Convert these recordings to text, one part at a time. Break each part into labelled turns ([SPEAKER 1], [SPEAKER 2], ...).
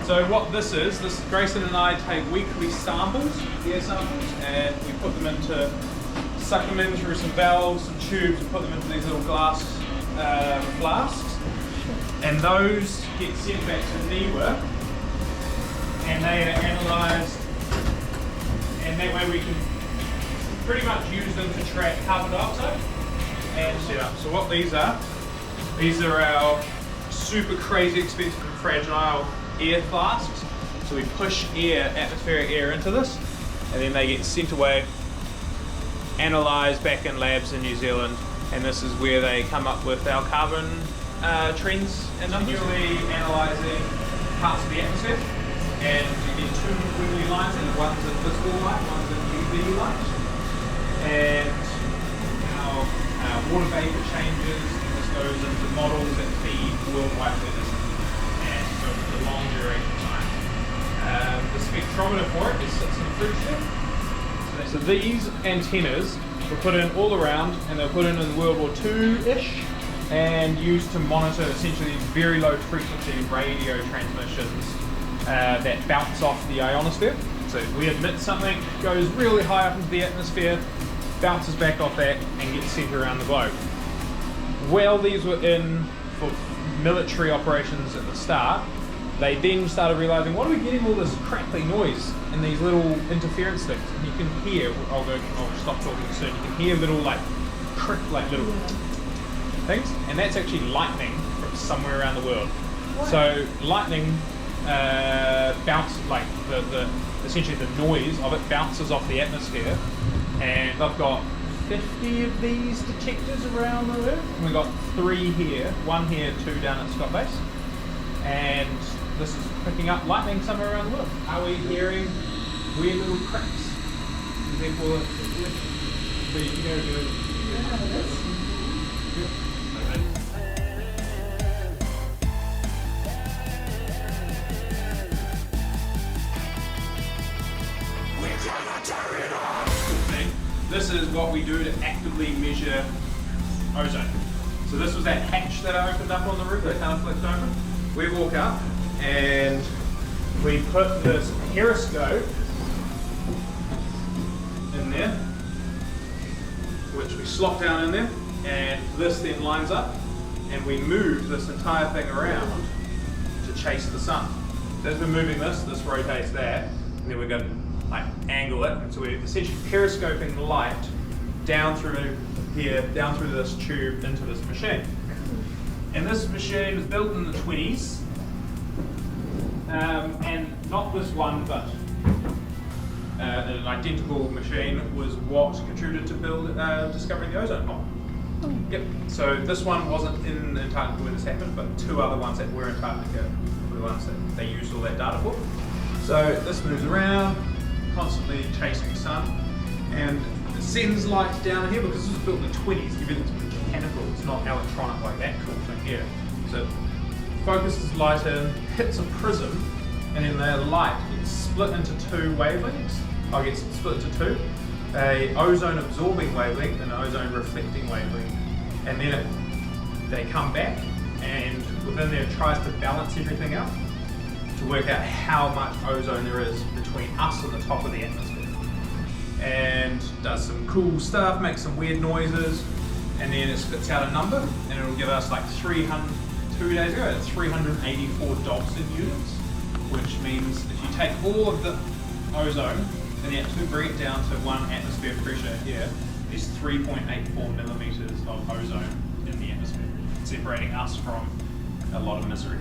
[SPEAKER 1] So what this is Grayson and I take weekly samples, air samples, and we put them into, suck them in through some valves, some tubes, and put them into these little glass flasks. And those get sent back to NIWA, and they are analysed, and that way we can pretty much use them to track carbon dioxide and set up. So what these are our super crazy expensive and fragile air flasks. So we push atmospheric air into this, and then they get sent away, analysed back in labs in New Zealand, and this is where they come up with our carbon trends, and continually analysing parts of the atmosphere. And you get two wiggly lines in, one's in visible light, one's in UV light. And our water vapour changes, and this goes into models that feed worldwide weather. The long duration time. The spectrometer for it sits in the fridge there. So these antennas were put in all around, and they were put in World War II-ish, and used to monitor essentially very low frequency radio transmissions that bounce off the ionosphere. So we emit something, goes really high up into the atmosphere, bounces back off that, and gets sent around the globe. While these were in for military operations at the start, they then started realising, what are we getting all this crackly noise in these little interference things? And you can hear, I'll stop talking soon, you can hear little little things, and that's actually lightning from somewhere around the world. What? So lightning essentially the noise of it bounces off the atmosphere, and I've got 50 of these detectors around the Earth. We've got 3 here, 1 here, 2 down at Scott Base. And this is picking up lightning somewhere around the world. Are we hearing weird little cracks? Is there for so you can go do it? This is what we do to actively measure ozone. So this was that hatch that I opened up on the roof that kind of flipped open. We walk up and we put this periscope in there, which we slot down in there, and this then lines up, and we move this entire thing around to chase the sun. So as we're moving this rotates that, and then we're going to angle it, and so we're essentially periscoping the light down through here, down through this tube into this machine. And this machine was built in the 20s, and not this one, but an identical machine was what contributed to discovering the ozone hole. Yep. So this one wasn't in Antarctica when this happened, but 2 other ones that were in Antarctica were the ones that they used all that data for. So this moves around, constantly chasing the sun, and it sends light down here because this was built in the 20s. Given it's mechanical, it's not electronic like that cool thing here. So focuses light in, hits a prism, and then the light gets split into 2 wavelengths. Oh, it gets split into 2. A ozone absorbing wavelength and an ozone reflecting wavelength. And then they come back, and within there it tries to balance everything out to work out how much ozone there is between us and the top of the atmosphere. And does some cool stuff, makes some weird noises, and then it spits out a number, and it'll give us 2 days ago, it's 384 Dobson units, which means if you take all of the ozone and the atmosphere, bring it down to 1 atmosphere pressure here, there's 3.84 millimeters of ozone in the atmosphere, separating us from a lot of misery.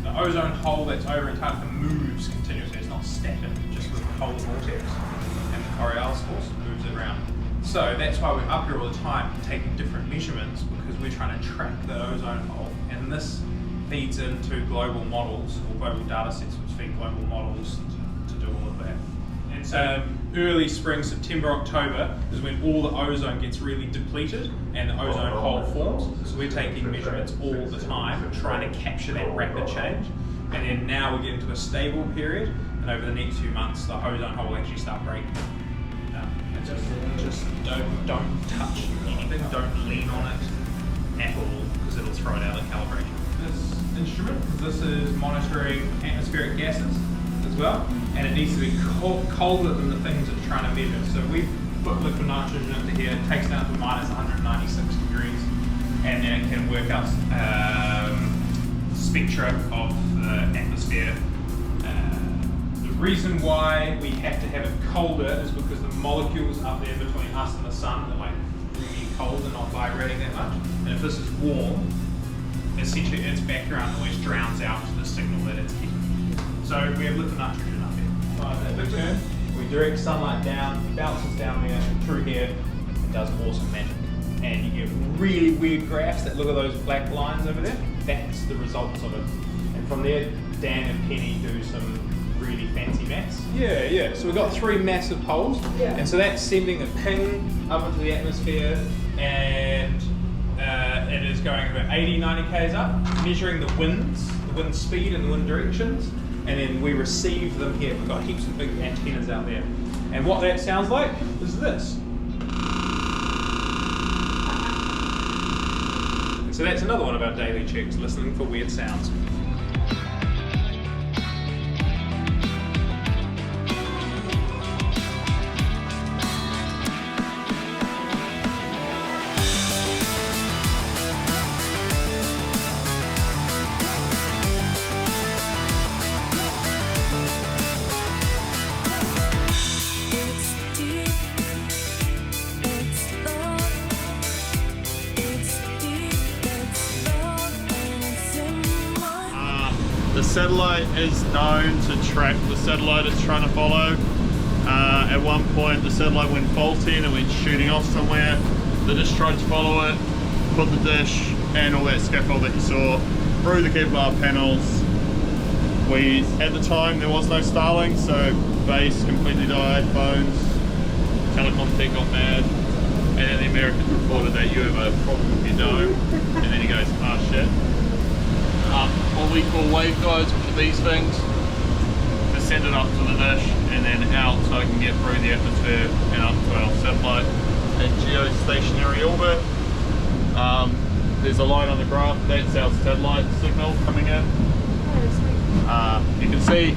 [SPEAKER 1] The ozone hole that's over Antarctica moves continuously, it's not static, just with the polar vortex, and the Coriolis force moves it around. So that's why we're up here all the time taking different measurements, because we're trying to track the ozone hole, and this feeds into global models, or global data sets which feed global models to do all of that. And so early spring, September, October is when all the ozone gets really depleted and the ozone hole forms. So we're taking measurements all the time, trying to capture that rapid change. And then now we get into a stable period, and over the next few months, the ozone hole will actually start breaking. Just don't touch anything, don't lean on it at all, because it'll throw it out of calibration. This instrument is this is monitoring atmospheric gases as well, and it needs to be colder than the things it's trying to measure. So we've put liquid nitrogen into here, it takes down to minus 196 degrees, and then it can work out spectra of the atmosphere. The reason why we have to have it colder is because the molecules up there between us and the sun are like really cold and not vibrating that much. And if this is warm, essentially its background noise drowns out the signal that it's getting. So we have liquid nitrogen up here. That big turn, we direct sunlight down, bounces down there through here, and does awesome magic. And you get really weird graphs that look at those black lines over there. That's the results of it. And from there, Dan and Penny do some really fancy maths. Yeah. So we've got 3 massive poles, and so that's sending a ping up into the atmosphere, and it is going about 80, 90 k's up, measuring the winds, the wind speed and the wind directions, and then we receive them here. We've got heaps of big antennas out there. And what that sounds like is this. And so that's another one of our daily checks, listening for weird sounds.
[SPEAKER 2] The satellite is known to track the satellite it's trying to follow. At one point the satellite went faulty and it went shooting off somewhere. The dish tried to follow it, put the dish and all that scaffold that you saw through the Kevlar panels. At the time there was no Starlink, so base completely died, phones, telecom thing got mad, and then the Americans reported that you have a problem with your dome, and then he goes, ah shit. What we call waveguides, which are these things, to send it up to the dish and then out so it can get through the atmosphere and up to our satellite in geostationary orbit. There's a line on the graph, that's our satellite signal coming in. You can see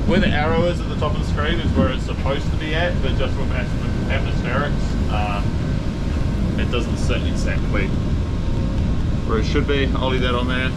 [SPEAKER 2] where the arrow is at the top of the screen is where it's supposed to be at, but just with atmospherics, it doesn't sit exactly where it should be. I'll leave that on there.